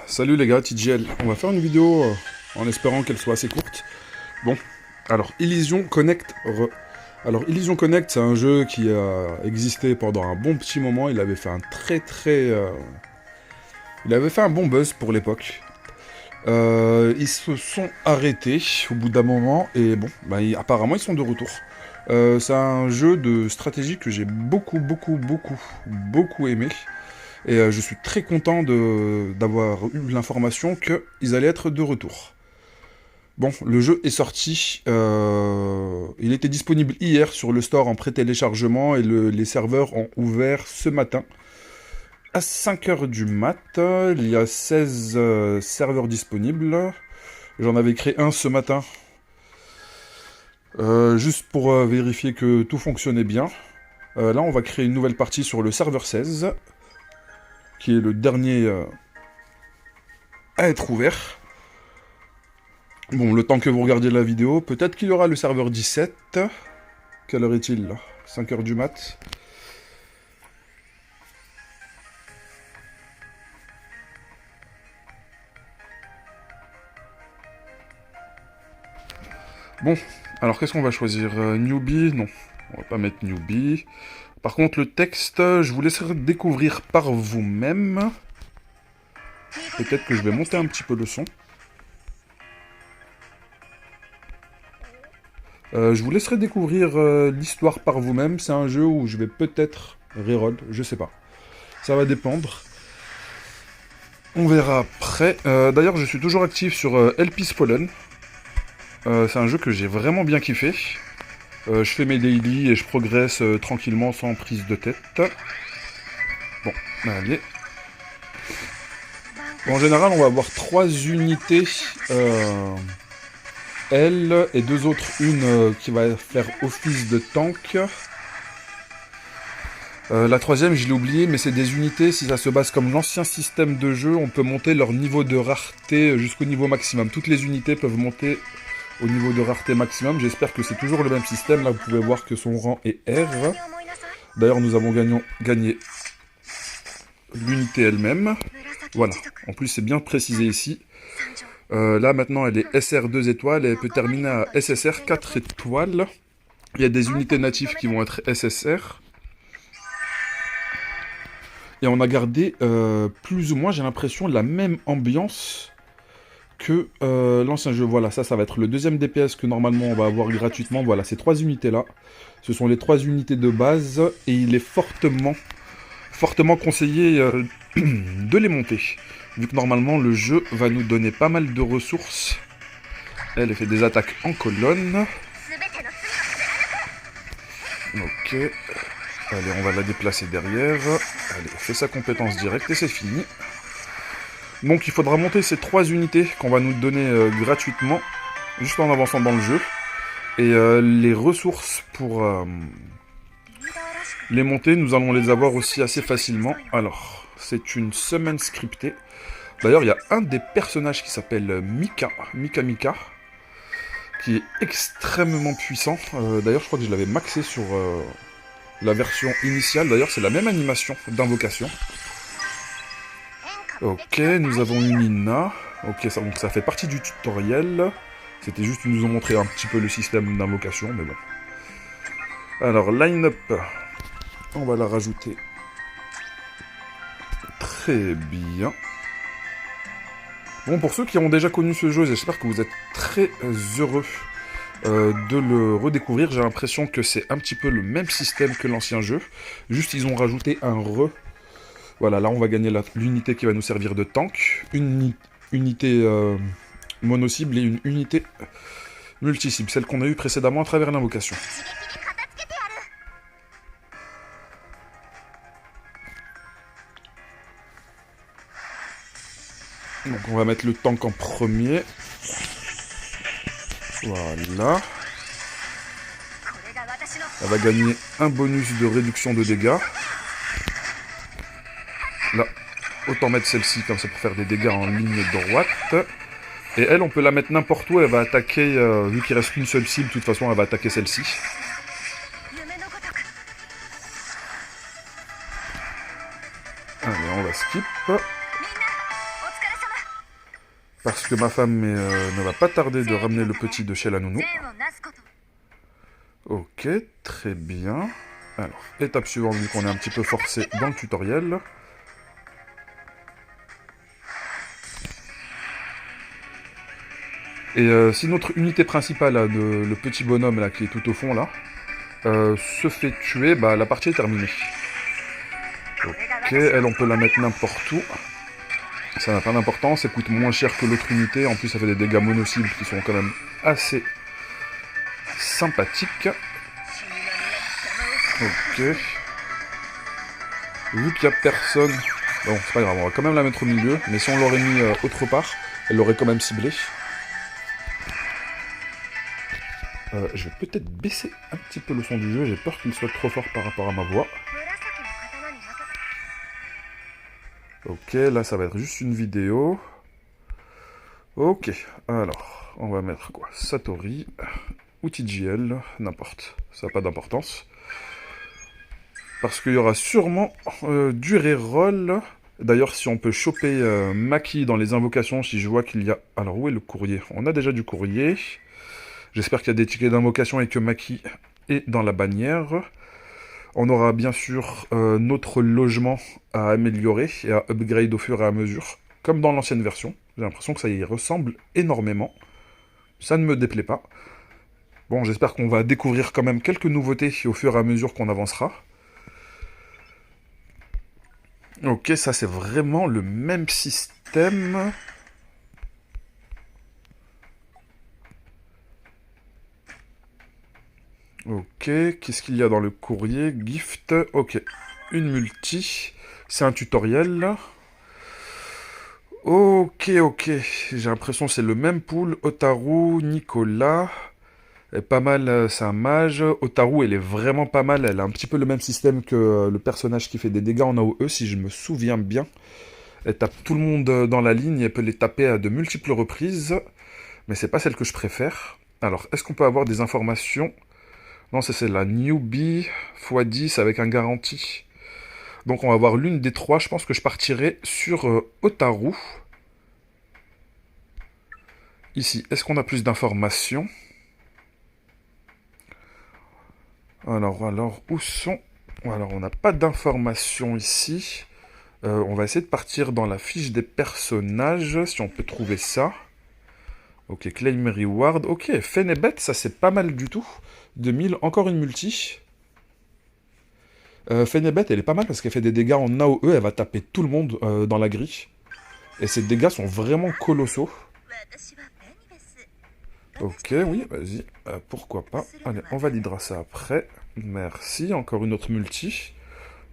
Salut les gars, TGL. On va faire une vidéo en espérant qu'elle soit assez courte. Bon, alors Illusion Connect Alors Illusion Connect, c'est un jeu qui a existé pendant un bon petit moment. Il avait fait un Il avait fait un bon buzz pour l'époque. Ils se sont arrêtés au bout d'un moment et bon, bah, apparemment ils sont de retour. C'est un jeu de stratégie que j'ai beaucoup aimé. Et je suis très content d'avoir eu l'information qu'ils allaient être de retour. Bon, le jeu est sorti, il était disponible hier sur le store en pré-téléchargement et les serveurs ont ouvert ce matin. À 5 heures du mat, il y a 16 serveurs disponibles. J'en avais créé un ce matin, juste pour vérifier que tout fonctionnait bien. Là, on va créer une nouvelle partie sur le serveur 16, qui est le dernier à être ouvert. Bon, le temps que vous regardiez la vidéo, peut-être qu'il y aura le serveur 17. Quelle heure est-il là? 5 heures du mat. Bon, alors qu'est-ce qu'on va choisir? Newbie? Non, on va pas mettre newbie. Par contre, le texte, je vous laisserai découvrir par vous-même. Peut-être que je vais monter un petit peu le son. Je vous laisserai découvrir l'histoire par vous-même. C'est un jeu où je vais peut-être reroll, je sais pas. Ça va dépendre. On verra après. D'ailleurs, je suis toujours actif sur Elpis Fallen. C'est un jeu que j'ai vraiment bien kiffé. Je fais mes daily et je progresse tranquillement sans prise de tête. Bon, allez. Bon, en général, on va avoir 3 unités. Elle et 2 autres. Une qui va faire office de tank. La troisième, je l'ai oublié, mais c'est des unités, si ça se base comme l'ancien système de jeu, on peut monter leur niveau de rareté jusqu'au niveau maximum. Toutes les unités peuvent monter au niveau de rareté maximum. J'espère que c'est toujours le même système. Là, vous pouvez voir que son rang est R. D'ailleurs, nous avons gagné l'unité elle-même. Voilà. En plus, c'est bien précisé ici. Là, maintenant, elle est SR 2 étoiles et elle peut terminer à SSR 4 étoiles. Il y a des unités natives qui vont être SSR. Et on a gardé plus ou moins, j'ai l'impression, la même ambiance que l'ancien jeu. Voilà, ça va être le deuxième DPS que normalement on va avoir gratuitement. Voilà, ces 3 unités-là. Ce sont les 3 unités de base. Et il est fortement conseillé de les monter. Vu que normalement le jeu va nous donner pas mal de ressources. Elle fait des attaques en colonne. Ok. Allez, on va la déplacer derrière. Allez, fait sa compétence directe et c'est fini. Donc il faudra monter ces 3 unités qu'on va nous donner gratuitement, juste en avançant dans le jeu. Et les ressources pour les monter, nous allons les avoir aussi assez facilement. Alors, c'est une semaine scriptée. D'ailleurs, il y a un des personnages qui s'appelle Mika, qui est extrêmement puissant. D'ailleurs, je crois que je l'avais maxé sur la version initiale. D'ailleurs, c'est la même animation d'invocation. Ok, nous avons une Nina. Ok, donc ça fait partie du tutoriel. C'était juste qu'ils nous ont montré un petit peu le système d'invocation, mais bon. Alors, line-up. On va la rajouter. Très bien. Bon, pour ceux qui ont déjà connu ce jeu, j'espère que vous êtes très heureux de le redécouvrir. J'ai l'impression que c'est un petit peu le même système que l'ancien jeu. Juste, ils ont rajouté un re. Voilà, là, on va gagner l'unité qui va nous servir de tank. Une unité mono-cible et une unité multi-cible. Celle qu'on a eue précédemment à travers l'invocation. Donc, on va mettre le tank en premier. Voilà. Elle va gagner un bonus de réduction de dégâts. Là, autant mettre celle-ci comme ça pour faire des dégâts en ligne droite. Et elle, on peut la mettre n'importe où. Elle va attaquer, vu qu'il reste qu'une seule cible, de toute façon, elle va attaquer celle-ci. Allez, on va skip. Parce que ma femme ne va pas tarder de ramener le petit de chez la nounou. Ok, très bien. Alors, étape suivante, vu qu'on est un petit peu forcé dans le tutoriel. Et si notre unité principale, là, le petit bonhomme là, qui est tout au fond, là, se fait tuer, bah la partie est terminée. Ok, elle, on peut la mettre n'importe où. Ça n'a pas d'importance, ça coûte moins cher que l'autre unité. En plus, ça fait des dégâts mono-cibles qui sont quand même assez sympathiques. Ok. Vu qu'il n'y a personne... Bon, c'est pas grave, on va quand même la mettre au milieu. Mais si on l'aurait mis autre part, elle l'aurait quand même ciblé. Je vais peut-être baisser un petit peu le son du jeu. J'ai peur qu'il soit trop fort par rapport à ma voix. Ok, là ça va être juste une vidéo. Ok, alors, on va mettre quoi? Satori, ou TGL, n'importe, ça n'a pas d'importance. Parce qu'il y aura sûrement du reroll. D'ailleurs, si on peut choper Maki dans les invocations, si je vois qu'il y a... Alors, où est le courrier? On a déjà du courrier. J'espère qu'il y a des tickets d'invocation et que Maki est dans la bannière. On aura bien sûr notre logement à améliorer et à upgrade au fur et à mesure, comme dans l'ancienne version. J'ai l'impression que ça y ressemble énormément. Ça ne me déplaît pas. Bon, j'espère qu'on va découvrir quand même quelques nouveautés au fur et à mesure qu'on avancera. Ok, ça c'est vraiment le même système. Ok, qu'est-ce qu'il y a dans le courrier? Gift, ok. Une multi. C'est un tutoriel. Ok, ok. J'ai l'impression que c'est le même pool. Otaru, Nicolas. Elle est pas mal, c'est un mage. Otaru, elle est vraiment pas mal. Elle a un petit peu le même système que le personnage qui fait des dégâts en AOE, si je me souviens bien. Elle tape tout le monde dans la ligne. Elle peut les taper à de multiples reprises. Mais c'est pas celle que je préfère. Alors, est-ce qu'on peut avoir des informations? Non, c'est la newbie x10 avec un garantie. Donc on va voir l'une des trois. Je pense que je partirai sur Otaru. Ici, est-ce qu'on a plus d'informations? Alors, où sont... Alors, on n'a pas d'informations ici. On va essayer de partir dans la fiche des personnages, si on peut trouver ça. Ok, claim reward. Ok, Fenebet, ça c'est pas mal du tout. 2000, encore une multi. Fenebet, elle est pas mal parce qu'elle fait des dégâts en AOE. Elle va taper tout le monde dans la grille. Et ses dégâts sont vraiment colossaux. Ok, oui, vas-y. Pourquoi pas. Allez, on validera ça après. Merci. Encore une autre multi.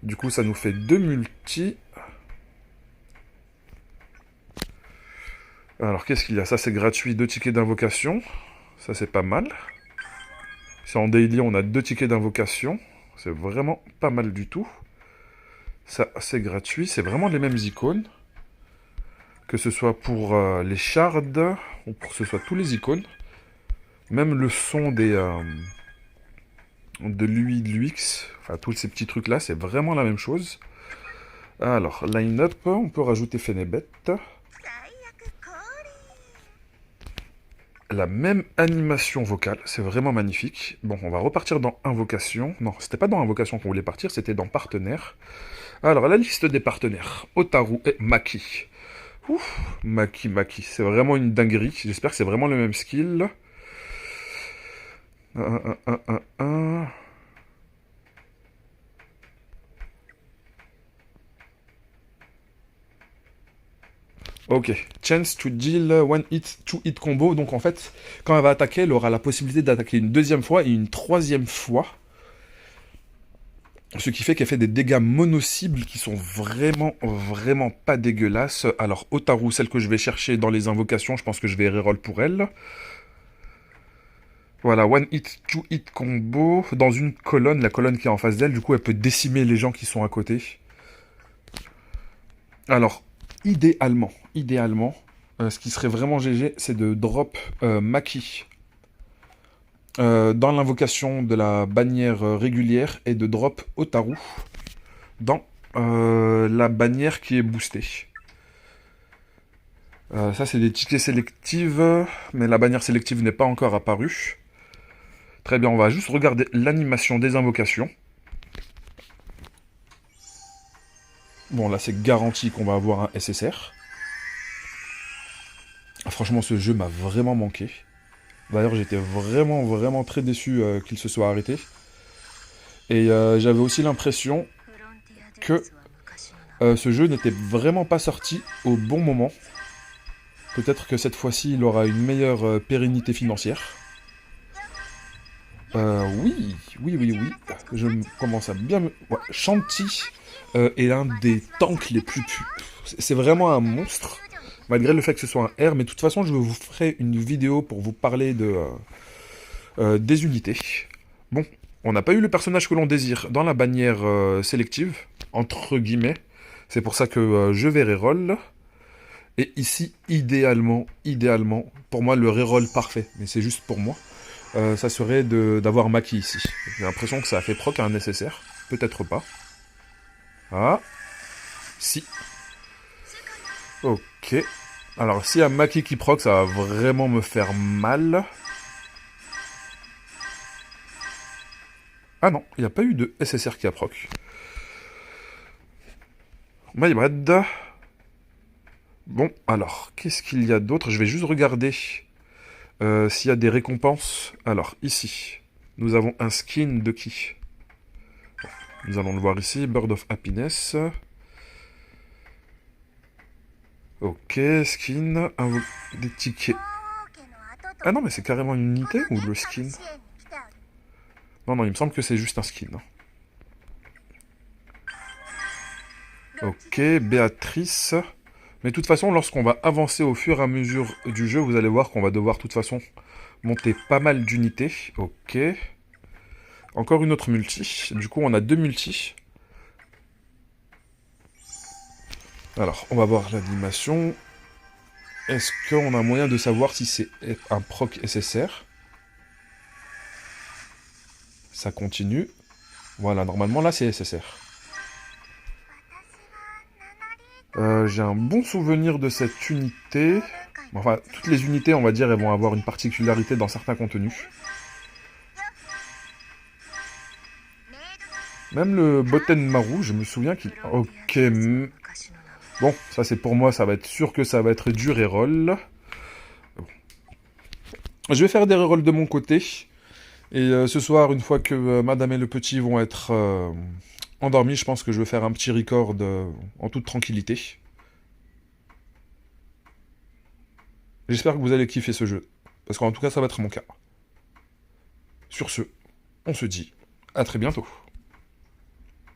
Du coup, ça nous fait 2 multi. Alors, qu'est-ce qu'il y a? Ça, c'est gratuit. 2 tickets d'invocation. Ça, c'est pas mal. Si en daily, on a 2 tickets d'invocation. C'est vraiment pas mal du tout. Ça, c'est gratuit. C'est vraiment les mêmes icônes. Que ce soit pour les shards, ou pour que ce soit tous les icônes. Même le son de l'UI, de l'UX, enfin tous ces petits trucs là, c'est vraiment la même chose. Alors, line-up, on peut rajouter Fenebet. La même animation vocale, c'est vraiment magnifique. Bon, on va repartir dans Invocation. Non, c'était pas dans Invocation qu'on voulait partir, c'était dans Partenaires. Alors, la liste des partenaires. Otaru et Maki. Ouf, Maki, c'est vraiment une dinguerie. J'espère que c'est vraiment le même skill. Ok, chance to deal one hit, two hit combo. Donc en fait, quand elle va attaquer, elle aura la possibilité d'attaquer une deuxième fois et une troisième fois. Ce qui fait qu'elle fait des dégâts mono-cibles qui sont vraiment pas dégueulasses. Alors Otaru, celle que je vais chercher dans les invocations, je pense que je vais reroll pour elle. Voilà, one hit, two hit combo. Dans une colonne, la colonne qui est en face d'elle, du coup elle peut décimer les gens qui sont à côté. Alors, idéalement, ce qui serait vraiment GG, c'est de drop Maki dans l'invocation de la bannière régulière et de drop Otaru dans la bannière qui est boostée. Ça, c'est des tickets sélectifs, mais la bannière sélective n'est pas encore apparue. Très bien, on va juste regarder l'animation des invocations. Bon, là, c'est garanti qu'on va avoir un SSR. Ah, franchement, ce jeu m'a vraiment manqué. D'ailleurs, j'étais vraiment très déçu qu'il se soit arrêté. Et j'avais aussi l'impression que ce jeu n'était vraiment pas sorti au bon moment. Peut-être que cette fois-ci, il aura une meilleure pérennité financière. Oui. Je commence à bien me... Ouais, Shanti est l'un des tanks les plus... C'est vraiment un monstre, malgré le fait que ce soit un R. Mais de toute façon, je vous ferai une vidéo pour vous parler des unités. Bon, on n'a pas eu le personnage que l'on désire dans la bannière sélective, entre guillemets. C'est pour ça que je vais reroll. Et ici, idéalement, pour moi, le reroll parfait, mais c'est juste pour moi, ça serait d'avoir Maki ici. J'ai l'impression que ça a fait proc à un nécessaire. Peut-être pas. Ah. Si. Ok. Alors, s'il y a Maki qui proc, ça va vraiment me faire mal. Ah non, il n'y a pas eu de SSR qui a proc. My bad. Bon, alors, qu'est-ce qu'il y a d'autre? Je vais juste regarder s'il y a des récompenses. Alors, ici, nous avons un skin de qui? Nous allons le voir ici, Bird of Happiness. Ok, skin, des tickets. Ah non, mais c'est carrément une unité ou le skin? Non, il me semble que c'est juste un skin. Ok, Béatrice. Mais de toute façon, lorsqu'on va avancer au fur et à mesure du jeu, vous allez voir qu'on va devoir de toute façon monter pas mal d'unités. Ok. Encore une autre multi. Du coup, on a 2 multis. Alors, on va voir l'animation. Est-ce qu'on a moyen de savoir si c'est un proc SSR? Ça continue. Voilà, normalement, là, c'est SSR. J'ai un bon souvenir de cette unité. Enfin, toutes les unités, on va dire, elles vont avoir une particularité dans certains contenus. Même le Botenmaru, je me souviens qu'il... Ok. Bon, ça c'est pour moi, ça va être sûr que ça va être du reroll. Je vais faire des rerolls de mon côté. Et ce soir, une fois que Madame et le Petit vont être endormis, je pense que je vais faire un petit record en toute tranquillité. J'espère que vous allez kiffer ce jeu. Parce qu'en tout cas, ça va être mon cas. Sur ce, on se dit à très bientôt.